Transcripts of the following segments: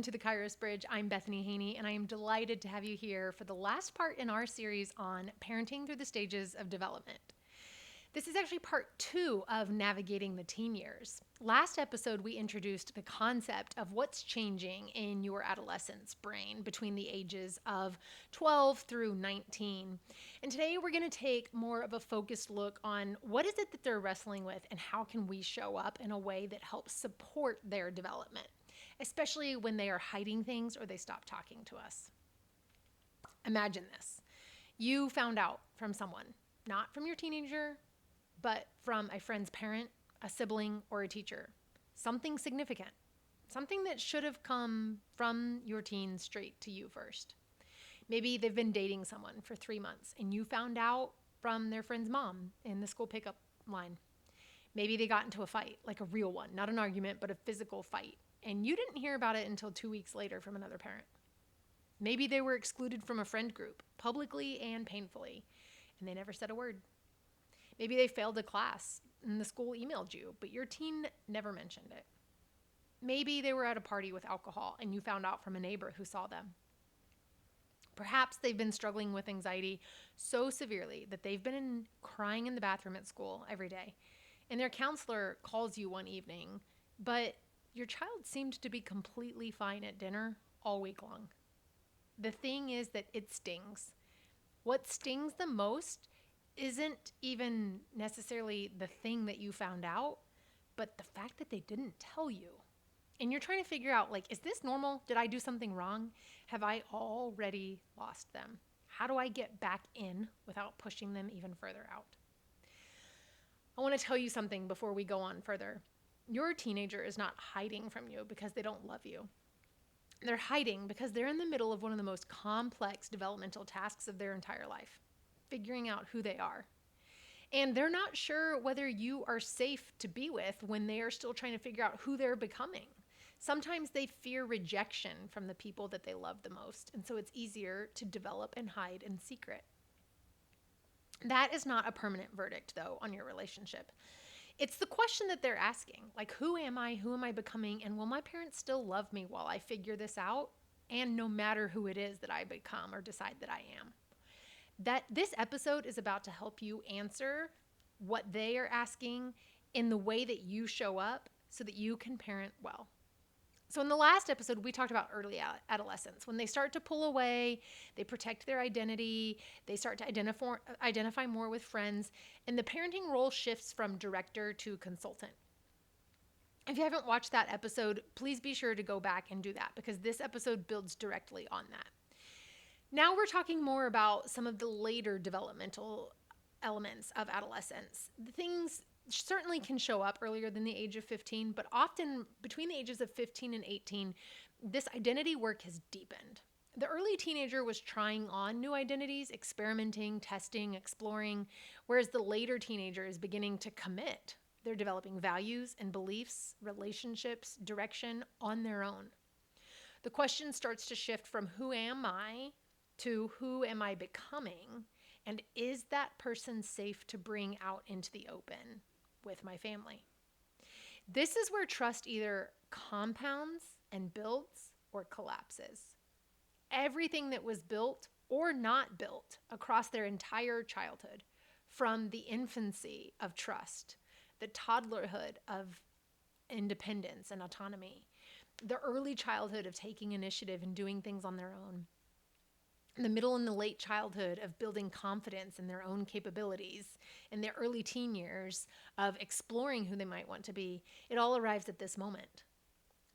to the Kairos Bridge. I'm Bethany Haney, and I am delighted to have you here for the last part in our series on parenting through the stages of development. This is actually part 2 of navigating the teen years. Last episode, we introduced the concept of what's changing in your adolescent's brain between the ages of 12 through 19. And today, we're going to take more of a focused look on what is it that they're wrestling with and how can we show up in a way that helps support their development, especially when they are hiding things or they stop talking to us. Imagine this. You found out from someone, not from your teenager, but from a friend's parent, a sibling, or a teacher. Something significant. Something that should have come from your teen straight to you first. Maybe they've been dating someone for 3 months and you found out from their friend's mom in the school pickup line. Maybe they got into a fight, like a real one, not an argument, but a physical fight. And you didn't hear about it until 2 weeks later from another parent. Maybe they were excluded from a friend group, publicly and painfully, and they never said a word. Maybe they failed a class and the school emailed you, but your teen never mentioned it. Maybe they were at a party with alcohol and you found out from a neighbor who saw them. Perhaps they've been struggling with anxiety so severely that they've been crying in the bathroom at school every day, and their counselor calls you one evening, but your child seemed to be completely fine at dinner all week long. The thing is that it stings. What stings the most isn't even necessarily the thing that you found out, but the fact that they didn't tell you. And you're trying to figure out, like, is this normal? Did I do something wrong? Have I already lost them? How do I get back in without pushing them even further out? I want to tell you something before we go on further. Your teenager is not hiding from you because they don't love you. They're hiding because they're in the middle of one of the most complex developmental tasks of their entire life, figuring out who they are. And they're not sure whether you are safe to be with when they are still trying to figure out who they're becoming. Sometimes they fear rejection from the people that they love the most, and so it's easier to develop and hide in secret. That is not a permanent verdict, though, on your relationship. It's the question that they're asking, like, who am I? Who am I becoming? And will my parents still love me while I figure this out? And no matter who it is that I become or decide that I am. That this episode is about to help you answer what they are asking in the way that you show up so that you can parent well. So in the last episode, we talked about early adolescence. When they start to pull away, they protect their identity, they start to identify more with friends, and the parenting role shifts from director to consultant. If you haven't watched that episode, please be sure to go back and do that because this episode builds directly on that. Now we're talking more about some of the later developmental elements of adolescence. The things certainly can show up earlier than the age of 15, but often between the ages of 15 and 18, this identity work has deepened. The early teenager was trying on new identities, experimenting, testing, exploring, whereas the later teenager is beginning to commit. They're developing values and beliefs, relationships, direction on their own. The question starts to shift from who am I to who am I becoming, and is that person safe to bring out into the open with my family? This is where trust either compounds and builds or collapses. Everything that was built or not built across their entire childhood, from the infancy of trust, the toddlerhood of independence and autonomy, the early childhood of taking initiative and doing things on their own, the middle and the late childhood of building confidence in their own capabilities, in their early teen years of exploring who they might want to be, it all arrives at this moment.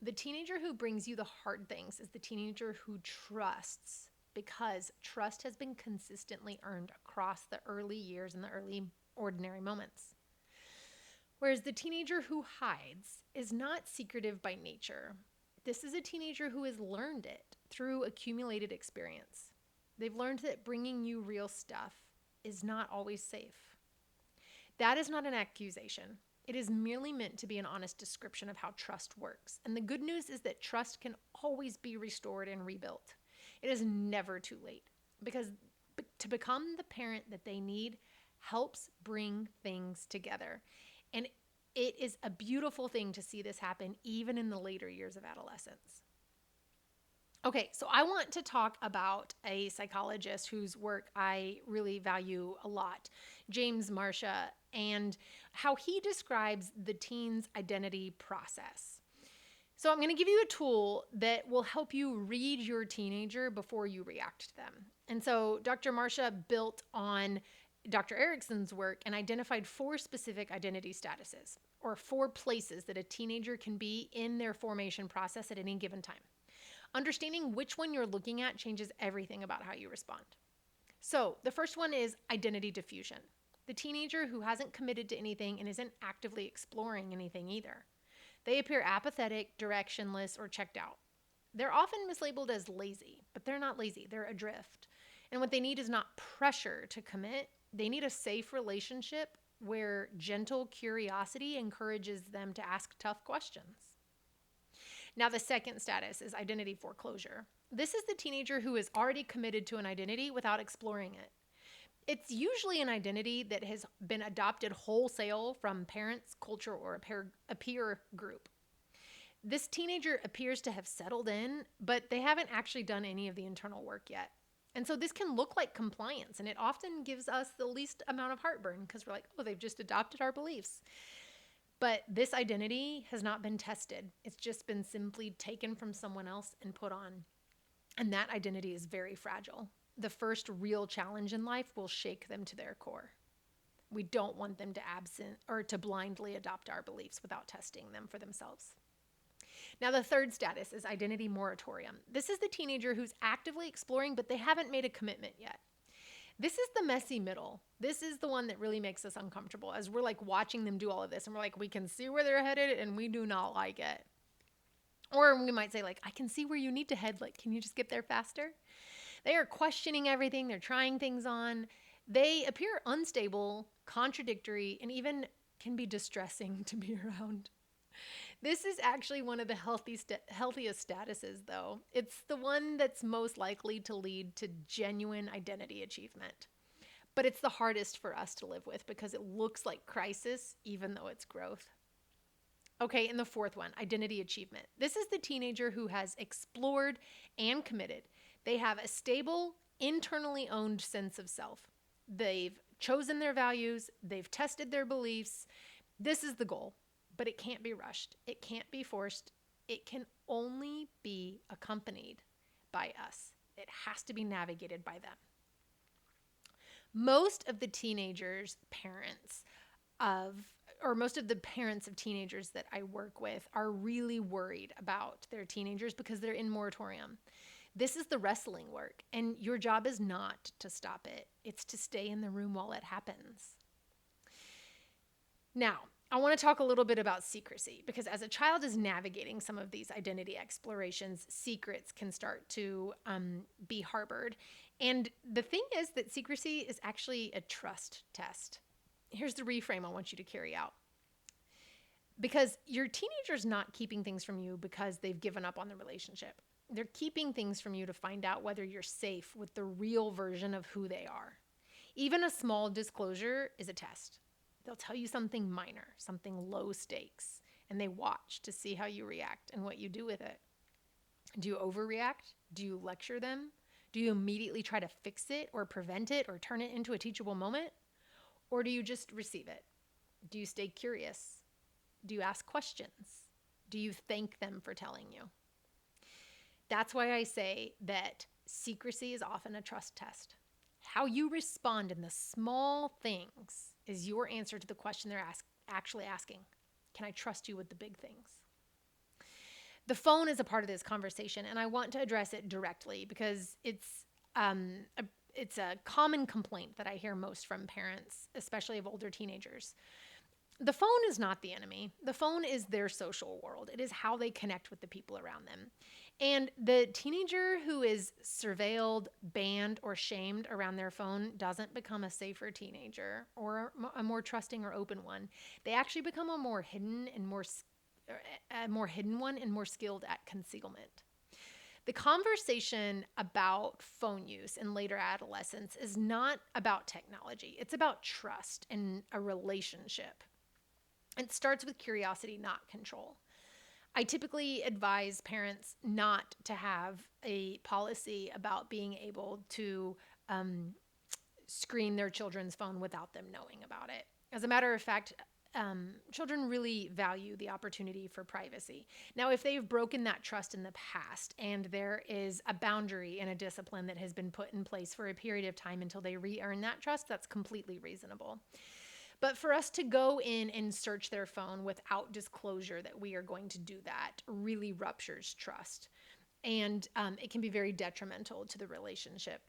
The teenager who brings you the hard things is the teenager who trusts, because trust has been consistently earned across the early years and the early ordinary moments. Whereas the teenager who hides is not secretive by nature. This is a teenager who has learned it through accumulated experience. They've learned that bringing you real stuff is not always safe. That is not an accusation. It is merely meant to be an honest description of how trust works. And the good news is that trust can always be restored and rebuilt. It is never too late, because to become the parent that they need helps bring things together. And it is a beautiful thing to see this happen even in the later years of adolescence. Okay, so I want to talk about a psychologist whose work I really value a lot, James Marcia, and how he describes the teen's identity process. So I'm going to give you a tool that will help you read your teenager before you react to them. And so Dr. Marcia built on Dr. Erickson's work and identified 4 specific identity statuses, or 4 places that a teenager can be in their formation process at any given time. Understanding which one you're looking at changes everything about how you respond. So the first one is identity diffusion. The teenager who hasn't committed to anything and isn't actively exploring anything either. They appear apathetic, directionless, or checked out. They're often mislabeled as lazy, but they're not lazy, they're adrift. And what they need is not pressure to commit. They need a safe relationship where gentle curiosity encourages them to ask tough questions. Now, the second status is identity foreclosure. This is the teenager who is already committed to an identity without exploring it. It's usually an identity that has been adopted wholesale from parents, culture, or a peer group. This teenager appears to have settled in, but they haven't actually done any of the internal work yet. And so this can look like compliance, and it often gives us the least amount of heartburn because we're like, oh, they've just adopted our beliefs. But this identity has not been tested. It's just been simply taken from someone else and put on. And that identity is very fragile. The first real challenge in life will shake them to their core. We don't want them to blindly adopt our beliefs without testing them for themselves. Now, the third status is identity moratorium. This is the teenager who's actively exploring, but they haven't made a commitment yet. This is the messy middle. This is the one that really makes us uncomfortable as we're like watching them do all of this and we're like, we can see where they're headed and we do not like it. Or we might say like, I can see where you need to head. Like, can you just get there faster? They are questioning everything. They're trying things on. They appear unstable, contradictory, and even can be distressing to be around. This is actually one of the healthiest statuses, though. It's the one that's most likely to lead to genuine identity achievement. But it's the hardest for us to live with because it looks like crisis, even though it's growth. Okay, and the fourth one, identity achievement. This is the teenager who has explored and committed. They have a stable, internally owned sense of self. They've chosen their values. They've tested their beliefs. This is the goal. But it can't be rushed. It can't be forced. It can only be accompanied by us. It has to be navigated by them. Most of the most of the parents of teenagers that I work with are really worried about their teenagers because they're in moratorium. This is the wrestling work, and your job is not to stop it. It's to stay in the room while it happens. Now, I want to talk a little bit about secrecy because as a child is navigating some of these identity explorations, secrets can start to be harbored. And the thing is that secrecy is actually a trust test. Here's the reframe I want you to carry out. Because your teenager's not keeping things from you because they've given up on the relationship. They're keeping things from you to find out whether you're safe with the real version of who they are. Even a small disclosure is a test. They'll tell you something minor, something low stakes, and they watch to see how you react and what you do with it. Do you overreact? Do you lecture them? Do you immediately try to fix it or prevent it or turn it into a teachable moment? Or do you just receive it? Do you stay curious? Do you ask questions? Do you thank them for telling you? That's why I say that secrecy is often a trust test. How you respond in the small things is your answer to the question they're actually asking. Can I trust you with the big things? The phone is a part of this conversation, and I want to address it directly because it's a common complaint that I hear most from parents, especially of older teenagers. The phone is not the enemy. The phone is their social world. It is how they connect with the people around them. And the teenager who is surveilled, banned, or shamed around their phone doesn't become a safer teenager or a more trusting or open one. They actually become a more hidden one and more skilled at concealment. The conversation about phone use in later adolescence is not about technology. It's about trust and a relationship. It starts with curiosity, not control. I typically advise parents not to have a policy about being able to screen their children's phone without them knowing about it. As a matter of fact, children really value the opportunity for privacy. Now, if they've broken that trust in the past and there is a boundary and a discipline that has been put in place for a period of time until they re-earn that trust, that's completely reasonable. But for us to go in and search their phone without disclosure that we are going to do that really ruptures trust. And it can be very detrimental to the relationship.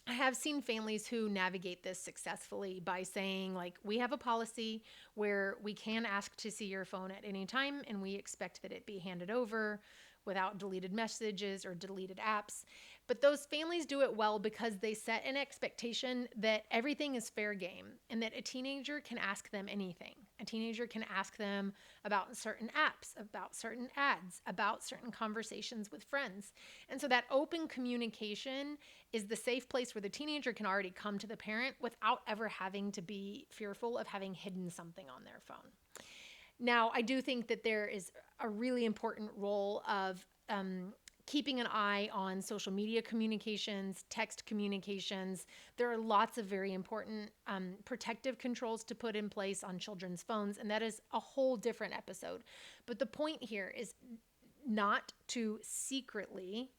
I have seen families who navigate this successfully by saying, like, we have a policy where we can ask to see your phone at any time, and we expect that it be handed over without deleted messages or deleted apps. But those families do it well because they set an expectation that everything is fair game and that a teenager can ask them anything. A teenager can ask them about certain apps, about certain ads, about certain conversations with friends. And so that open communication is the safe place where the teenager can already come to the parent without ever having to be fearful of having hidden something on their phone. Now, I do think that there is a really important role of keeping an eye on social media communications, text communications. There are lots of very important protective controls to put in place on children's phones, and that is a whole different episode. But the point here is not to secretly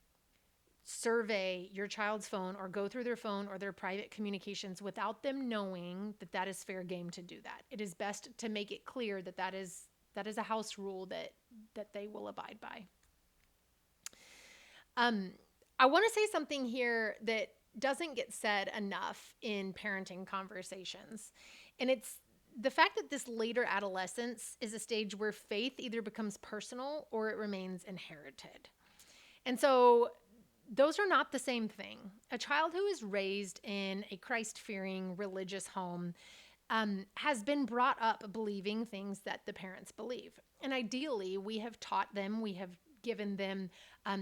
survey your child's phone or go through their phone or their private communications without them knowing that that is fair game to do that. It is best to make it clear that that is a house rule that they will abide by. I want to say something here that doesn't get said enough in parenting conversations. And it's the fact that this later adolescence is a stage where faith either becomes personal or it remains inherited. And so those are not the same thing. A child who is raised in a Christ-fearing religious home has been brought up believing things that the parents believe. And ideally, we have taught them, we have given them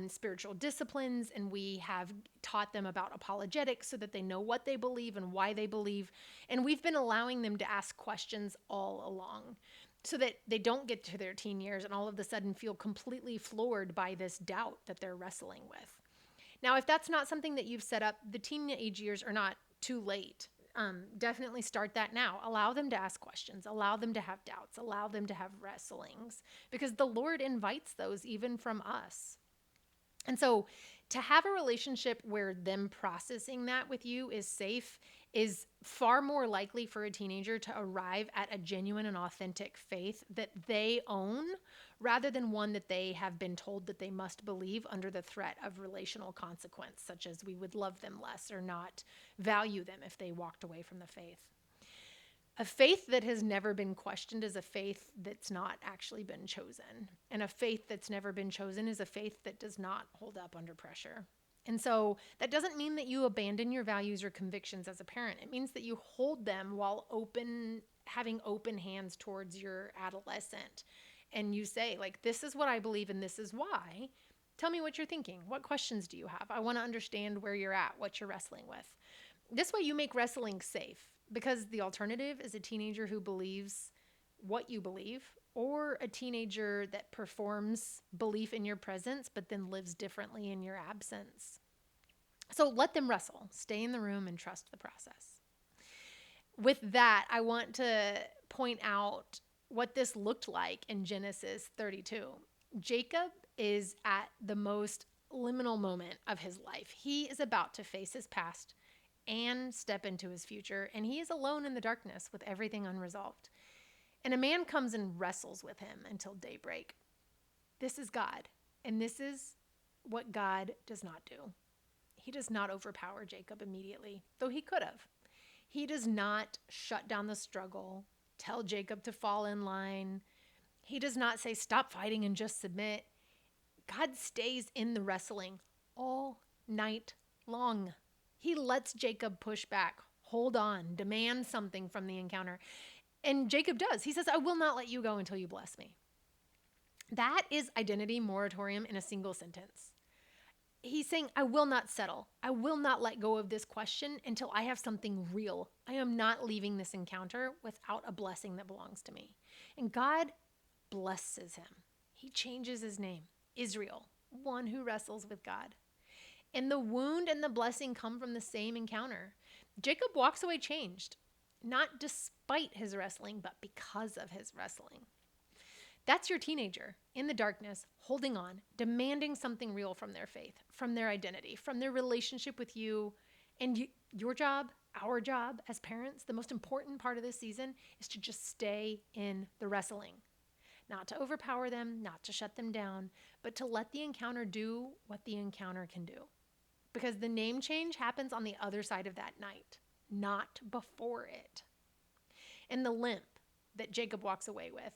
spiritual disciplines, and we have taught them about apologetics so that they know what they believe and why they believe. And we've been allowing them to ask questions all along so that they don't get to their teen years and all of a sudden feel completely floored by this doubt that they're wrestling with. Now, if that's not something that you've set up, the teenage years are not too late. Definitely start that now. Allow them to ask questions. Allow them to have doubts. Allow them to have wrestlings, because the Lord invites those even from us. And so to have a relationship where them processing that with you is safe is far more likely for a teenager to arrive at a genuine and authentic faith that they own, rather than one that they have been told that they must believe under the threat of relational consequence, such as we would love them less or not value them if they walked away from the faith. A faith that has never been questioned is a faith that's not actually been chosen. And a faith that's never been chosen is a faith that does not hold up under pressure. And so that doesn't mean that you abandon your values or convictions as a parent. It means that you hold them while having open hands towards your adolescent. And you say, like, this is what I believe and this is why. Tell me what you're thinking. What questions do you have? I want to understand where you're at, what you're wrestling with. This way you make wrestling safe, because the alternative is a teenager who believes what you believe, or a teenager that performs belief in your presence but then lives differently in your absence. So let them wrestle. Stay in the room and trust the process. With that, I want to point out what this looked like in Genesis 32. Jacob is at the most liminal moment of his life. He is about to face his past and step into his future, and he is alone in the darkness with everything unresolved. And a man comes and wrestles with him until daybreak. This is God, and this is what God does not do. He does not overpower Jacob immediately, though he could have. He does not shut down the struggle, tell Jacob to fall in line. He does not say, stop fighting and just submit. God stays in the wrestling all night long. He lets Jacob push back, hold on, demand something from the encounter. And Jacob does. He says, I will not let you go until you bless me. That is identity moratorium in a single sentence. He's saying, I will not settle. I will not let go of this question until I have something real. I am not leaving this encounter without a blessing that belongs to me. And God blesses him. He changes his name, Israel, one who wrestles with God. And the wound and the blessing come from the same encounter. Jacob walks away changed, not despite his wrestling, but because of his wrestling. That's your teenager in the darkness, holding on, demanding something real from their faith, from their identity, from their relationship with you. And your job, our job as parents, the most important part of this season is to just stay in the wrestling. Not to overpower them, not to shut them down, but to let the encounter do what the encounter can do. Because the name change happens on the other side of that night, not before it. And the limp that Jacob walks away with,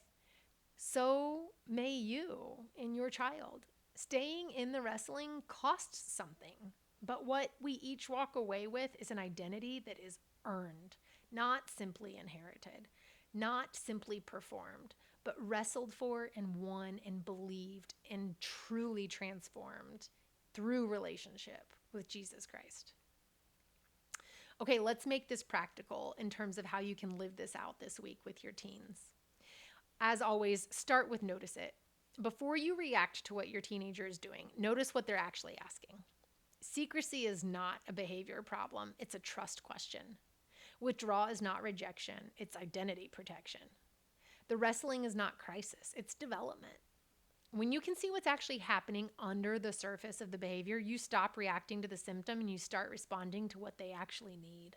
so may you in your child. Staying in the wrestling costs something, but what we each walk away with is an identity that is earned, not simply inherited, not simply performed, but wrestled for and won and believed and truly transformed through relationship with Jesus Christ. Okay, let's make this practical in terms of how you can live this out this week with your teens. As always, start with notice it. Before you react to what your teenager is doing, notice what they're actually asking. Secrecy is not a behavior problem, it's a trust question. Withdrawal is not rejection, it's identity protection. The wrestling is not crisis, it's development. When you can see what's actually happening under the surface of the behavior, you stop reacting to the symptom and you start responding to what they actually need.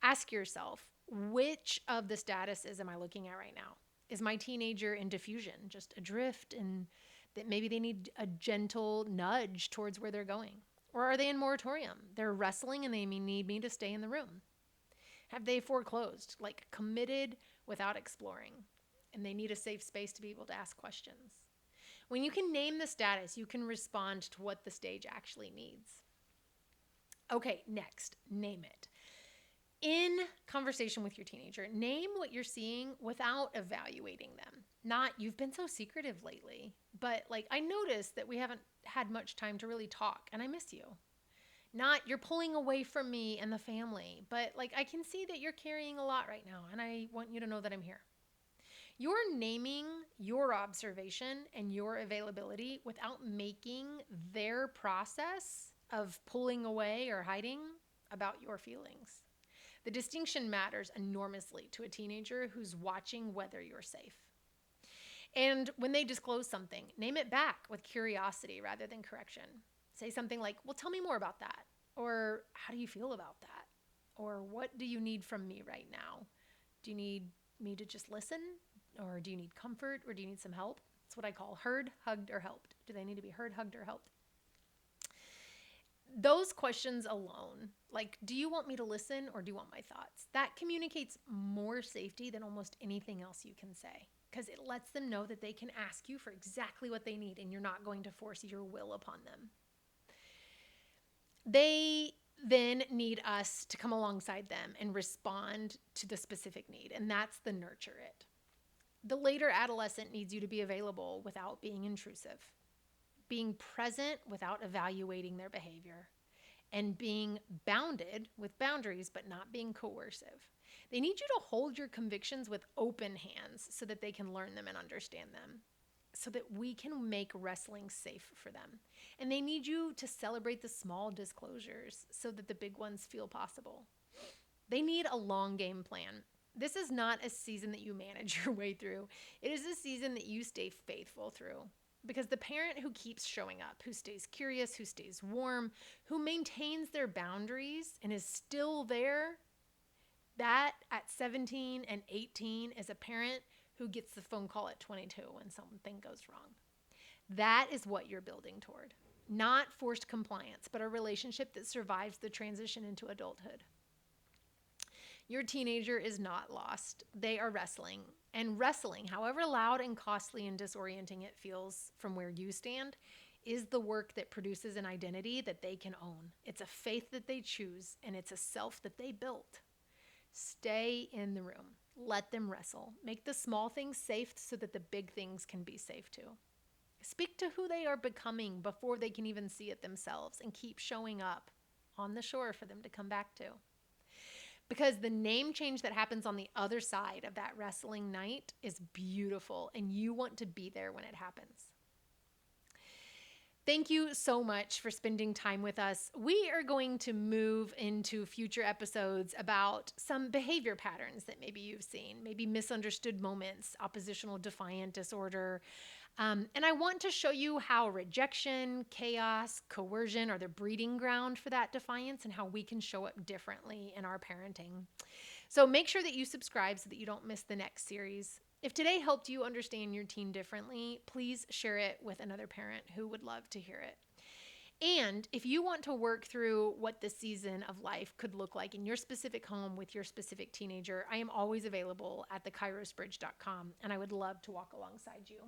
Ask yourself, which of the statuses am I looking at right now? Is my teenager in diffusion, just adrift, and that maybe they need a gentle nudge towards where they're going? Or are they in moratorium? They're wrestling and they need me to stay in the room. Have they foreclosed, like committed without exploring? And they need a safe space to be able to ask questions. When you can name the status, you can respond to what the stage actually needs. Okay, next, name it. In conversation with your teenager, name what you're seeing without evaluating them. Not, you've been so secretive lately, but like, I noticed that we haven't had much time to really talk and I miss you. Not, you're pulling away from me and the family, but like, I can see that you're carrying a lot right now and I want you to know that I'm here. You're naming your observation and your availability without making their process of pulling away or hiding about your feelings. The distinction matters enormously to a teenager who's watching whether you're safe. And when they disclose something, name it back with curiosity rather than correction. Say something like, well, tell me more about that. Or how do you feel about that? Or what do you need from me right now? Do you need me to just listen? Or do you need comfort? Or do you need some help? It's what I call heard, hugged, or helped. Do they need to be heard, hugged, or helped? Those questions alone, like, do you want me to listen or do you want my thoughts? That communicates more safety than almost anything else you can say, because it lets them know that they can ask you for exactly what they need and you're not going to force your will upon them. They then need us to come alongside them and respond to the specific need, and that's the nurture it. The later adolescent needs you to be available without being intrusive, being present without evaluating their behavior, and being bounded with boundaries but not being coercive. They need you to hold your convictions with open hands so that they can learn them and understand them, so that we can make wrestling safe for them. And they need you to celebrate the small disclosures so that the big ones feel possible. They need a long game plan. This is not a season that you manage your way through. It is a season that you stay faithful through. Because the parent who keeps showing up, who stays curious, who stays warm, who maintains their boundaries and is still there, that at 17 and 18 is a parent who gets the phone call at 22 when something goes wrong. That is what you're building toward. Not forced compliance, but a relationship that survives the transition into adulthood. Your teenager is not lost. They are wrestling. And wrestling, however loud and costly and disorienting it feels from where you stand, is the work that produces an identity that they can own. It's a faith that they choose, and it's a self that they built. Stay in the room. Let them wrestle. Make the small things safe so that the big things can be safe too. Speak to who they are becoming before they can even see it themselves, and keep showing up on the shore for them to come back to. because the name change that happens on the other side of that wrestling night is beautiful, and you want to be there when it happens. Thank you so much for spending time with us. We are going to move into future episodes about some behavior patterns that maybe you've seen, maybe misunderstood moments, oppositional defiant disorder. And I want to show you how rejection, chaos, coercion are the breeding ground for that defiance and how we can show up differently in our parenting. So make sure that you subscribe so that you don't miss the next series. If today helped you understand your teen differently, please share it with another parent who would love to hear it. And if you want to work through what this season of life could look like in your specific home with your specific teenager, I am always available at theKairosBridge.com, and I would love to walk alongside you.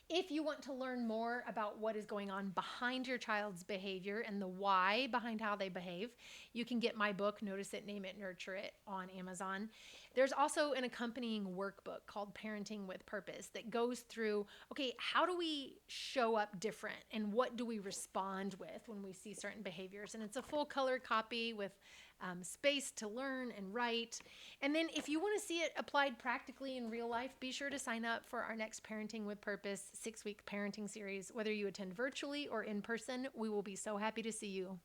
If you want to learn more about what is going on behind your child's behavior and the why behind how they behave, you can get my book, Notice It, Name It, Nurture It, on Amazon. There's also an accompanying workbook called Parenting with Purpose that goes through, okay, how do we show up different and what do we respond with when we see certain behaviors? And it's a full color copy with space to learn and write. And then if you want to see it applied practically in real life, be sure to sign up for our next Parenting with Purpose 6-week parenting series. Whether you attend virtually or in person, we will be so happy to see you.